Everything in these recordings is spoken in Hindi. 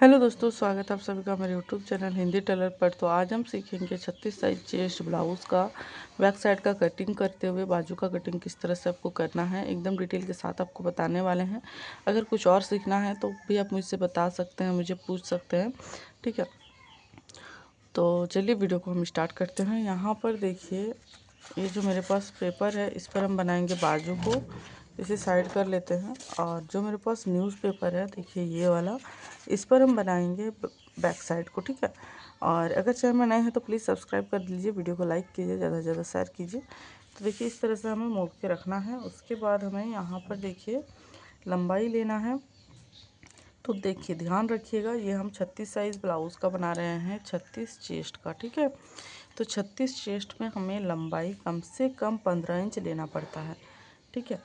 हेलो दोस्तों, स्वागत है आप सभी का मेरे यूट्यूब चैनल हिंदी टेलर पर। तो आज हम सीखेंगे 36 साइज चेस्ट ब्लाउज़ का बैक साइड का कटिंग करते हुए बाजू का कटिंग किस तरह से आपको करना है, एकदम डिटेल के साथ आपको बताने वाले हैं। अगर कुछ और सीखना है तो भी आप मुझसे बता सकते हैं, मुझे पूछ सकते हैं, ठीक है। तो चलिए वीडियो को हम स्टार्ट करते हैं। यहाँ पर देखिए, ये जो मेरे पास पेपर है इस पर हम बनाएंगे बाजू को। इसे साइड कर लेते हैं। और जो मेरे पास न्यूज़पेपर है, देखिए ये वाला, इस पर हम बनाएंगे बैक साइड को, ठीक है। और अगर चैनल में नए हैं तो प्लीज़ सब्सक्राइब कर दीजिए, वीडियो को लाइक कीजिए, ज़्यादा से ज़्यादा शेयर कीजिए। तो देखिए इस तरह से हमें मोड़ के रखना है। उसके बाद हमें यहाँ पर देखिए लंबाई लेना है। तो देखिए ध्यान रखिएगा, ये हम 36 साइज़ ब्लाउज़ का बना रहे हैं, 36 चेस्ट का, ठीक है। तो 36 चेस्ट में हमें लंबाई कम से कम 15 इंच लेना पड़ता है, ठीक है।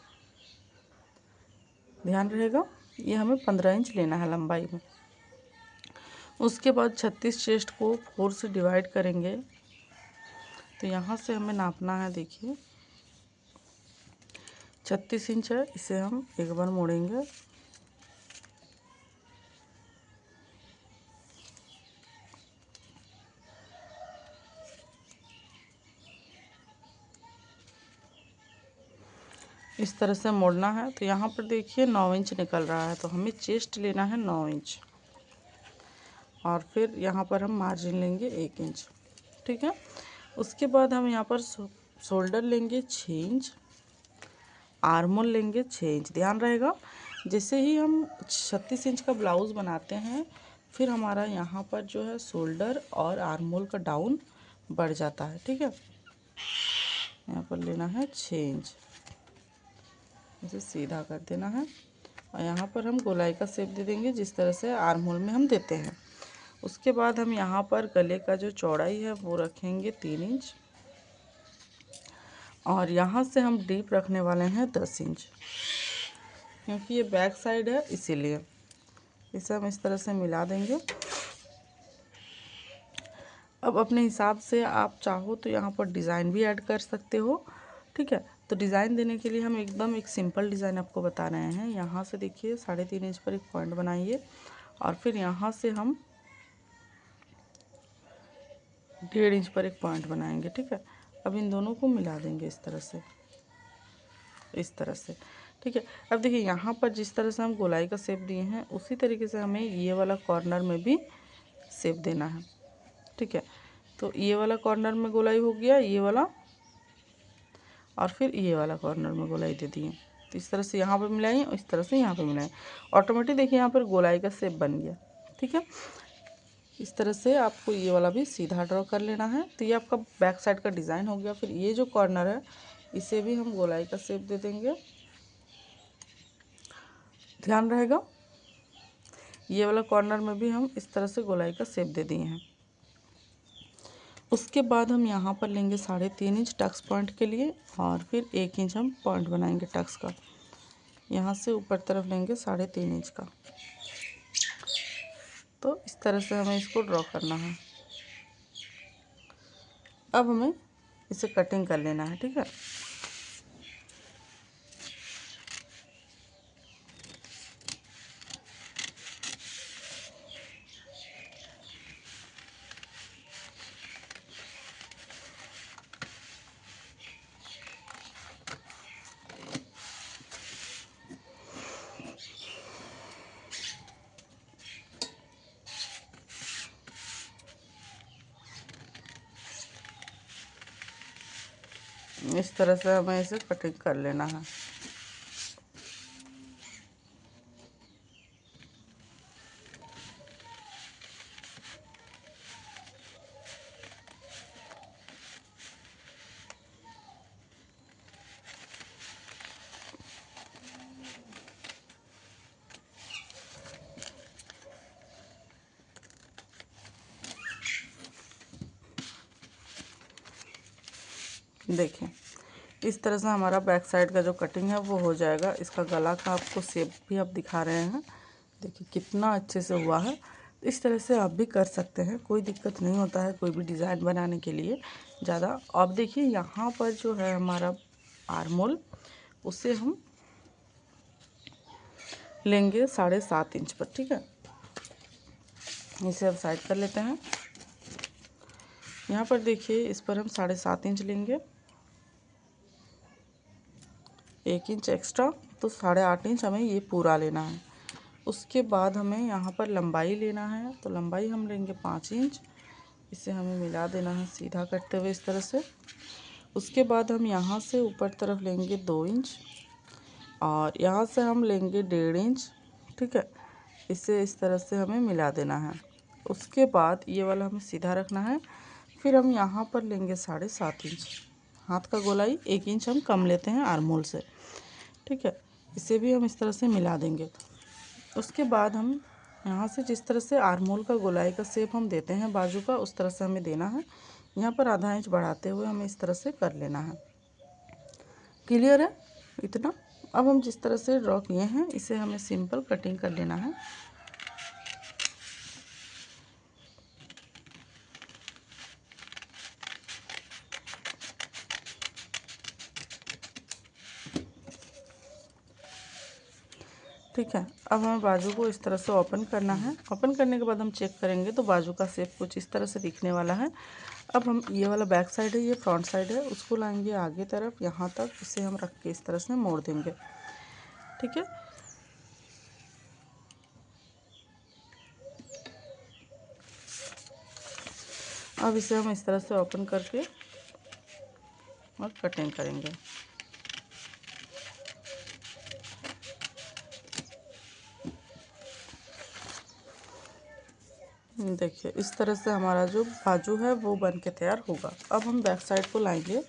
ध्यान रहेगा, ये हमें 15 इंच लेना है लंबाई में। उसके बाद 36 चेस्ट को 4 से डिवाइड करेंगे। तो यहाँ से हमें नापना है, देखिए 36 इंच है, इसे हम एक बार मोड़ेंगे। इस तरह से मोड़ना है। तो यहाँ पर देखिए 9 इंच निकल रहा है, तो हमें चेस्ट लेना है 9 इंच। और फिर यहाँ पर हम मार्जिन लेंगे 1 इंच, ठीक है। उसके बाद हम यहाँ पर शोल्डर लेंगे 6 इंच, आर्मोल लेंगे 6 इंच। ध्यान रहेगा, जैसे ही हम 36 इंच का ब्लाउज़ बनाते हैं फिर हमारा यहाँ पर जो है शोल्डर और आर्मोल का डाउन बढ़ जाता है, ठीक है। यहाँ पर लेना है 6 इंच, इसे सीधा कर देना है। और यहाँ पर हम गोलाई का शेप दे देंगे जिस तरह से आर्महोल में हम देते हैं। उसके बाद हम यहाँ पर गले का जो चौड़ाई है वो रखेंगे 3 इंच। और यहाँ से हम डीप रखने वाले हैं 10 इंच, क्योंकि ये बैक साइड है इसीलिए। इसे हम इस तरह से मिला देंगे। अब अपने हिसाब से आप चाहो तो यहाँ पर डिज़ाइन भी ऐड कर सकते हो, ठीक है। तो डिज़ाइन देने के लिए हम एकदम एक सिंपल डिज़ाइन आपको बता रहे हैं। यहाँ से देखिए 3.5 इंच पर एक पॉइंट बनाइए और फिर यहाँ से हम 1.5 इंच पर एक पॉइंट बनाएंगे, ठीक है। अब इन दोनों को मिला देंगे इस तरह से, इस तरह से, ठीक है। अब देखिए यहाँ पर जिस तरह से हम गोलाई का शेप दिए हैं उसी तरीके से हमें ये वाला कॉर्नर में भी शेप देना है, ठीक है। तो ये वाला कॉर्नर में गोलाई हो गया, ये वाला, और फिर ये वाला कॉर्नर में गोलाई दे दिए। तो इस तरह से यहाँ पर मिलाएं और इस तरह से यहाँ पर मिलाएं, ऑटोमेटिक देखिए यहाँ पर गोलाई का शेप बन गया, ठीक है। इस तरह से आपको ये वाला भी सीधा ड्रॉ कर लेना है। तो ये आपका बैक साइड का डिज़ाइन हो गया। फिर ये जो कॉर्नर है इसे भी हम गोलाई का शेप दे देंगे। ध्यान रहेगा, ये वाला कॉर्नर में भी हम इस तरह से गोलाई का शेप दे दिए हैं। उसके बाद हम यहाँ पर लेंगे 3.5 इंच टक्स पॉइंट के लिए और फिर 1 इंच हम पॉइंट बनाएंगे टक्स का। यहाँ से ऊपर तरफ लेंगे 3.5 इंच का। तो इस तरह से हमें इसको ड्रॉ करना है। अब हमें इसे कटिंग कर लेना है, ठीक है। इस तरह से हमें इसे कटिंग कर लेना है। देखें इस तरह से हमारा बैक साइड का जो कटिंग है वो हो जाएगा। इसका गला का आपको शेप भी आप दिखा रहे हैं, देखिए कितना अच्छे से हुआ है। इस तरह से आप भी कर सकते हैं, कोई दिक्कत नहीं होता है कोई भी डिज़ाइन बनाने के लिए ज़्यादा। अब देखिए यहाँ पर जो है हमारा आर्मोल, उसे हम लेंगे 7.5 इंच पर, ठीक है। इसे अब साइड कर लेते हैं। यहाँ पर देखिए इस पर हम 7.5 इंच लेंगे, 1 इंच एक्स्ट्रा, तो 8.5 इंच हमें ये पूरा लेना है। उसके बाद हमें यहाँ पर लंबाई लेना है, तो लंबाई हम लेंगे 5 इंच। इसे हमें मिला देना है सीधा करते हुए इस तरह से। उसके बाद हम यहाँ से ऊपर तरफ लेंगे 2 इंच और यहाँ से हम लेंगे 1.5 इंच। ठीक है, इसे इस तरह से हमें मिला देना है। उसके बाद ये वाला हमें सीधा रखना है। फिर हम यहाँ पर लेंगे 7.5 इंच। हाथ का गोलाई 1 इंच हम कम लेते हैं आर्म होल से। ठीक है, इसे भी हम इस तरह से मिला देंगे। उसके बाद हम यहाँ से जिस तरह से आर्म होल का गोलाई का शेप हम देते हैं बाजू का, उस तरह से हमें देना है। यहाँ पर आधा इंच बढ़ाते हुए हमें इस तरह से कर लेना है। क्लियर है इतना? अब हम जिस तरह से ड्रॉ किए हैं इसे हमें सिंपल कटिंग कर लेना है। ठीक है, अब हमें बाजू को इस तरह से ओपन करना है। ओपन करने के बाद हम चेक करेंगे तो बाजू का शेप कुछ इस तरह से दिखने वाला है। अब हम ये वाला बैक साइड है, ये फ्रंट साइड है, उसको लाएंगे आगे तरफ यहाँ तक। इसे हम रख के इस तरह से मोड़ देंगे। ठीक है, अब इसे हम इस तरह से ओपन करके और कटिंग करेंगे। देखिए इस तरह से हमारा जो बाजू है वो बन के तैयार होगा। अब हम बैक साइड को लाएंगे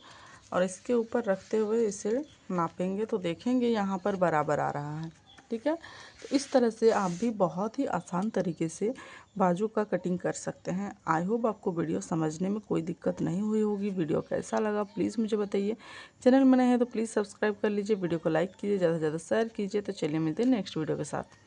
और इसके ऊपर रखते हुए इसे नापेंगे तो देखेंगे यहाँ पर बराबर आ रहा है। ठीक है, तो इस तरह से आप भी बहुत ही आसान तरीके से बाजू का कटिंग कर सकते हैं। आई होप आपको वीडियो समझने में कोई दिक्कत नहीं हुई होगी। वीडियो कैसा लगा प्लीज़ मुझे बताइए। चैनल में नए हैं तो प्लीज़ सब्सक्राइब कर लीजिए, वीडियो को लाइक कीजिए, ज़्यादा से ज़्यादा शेयर कीजिए। तो चलिए मिलते हैं नेक्स्ट वीडियो के साथ।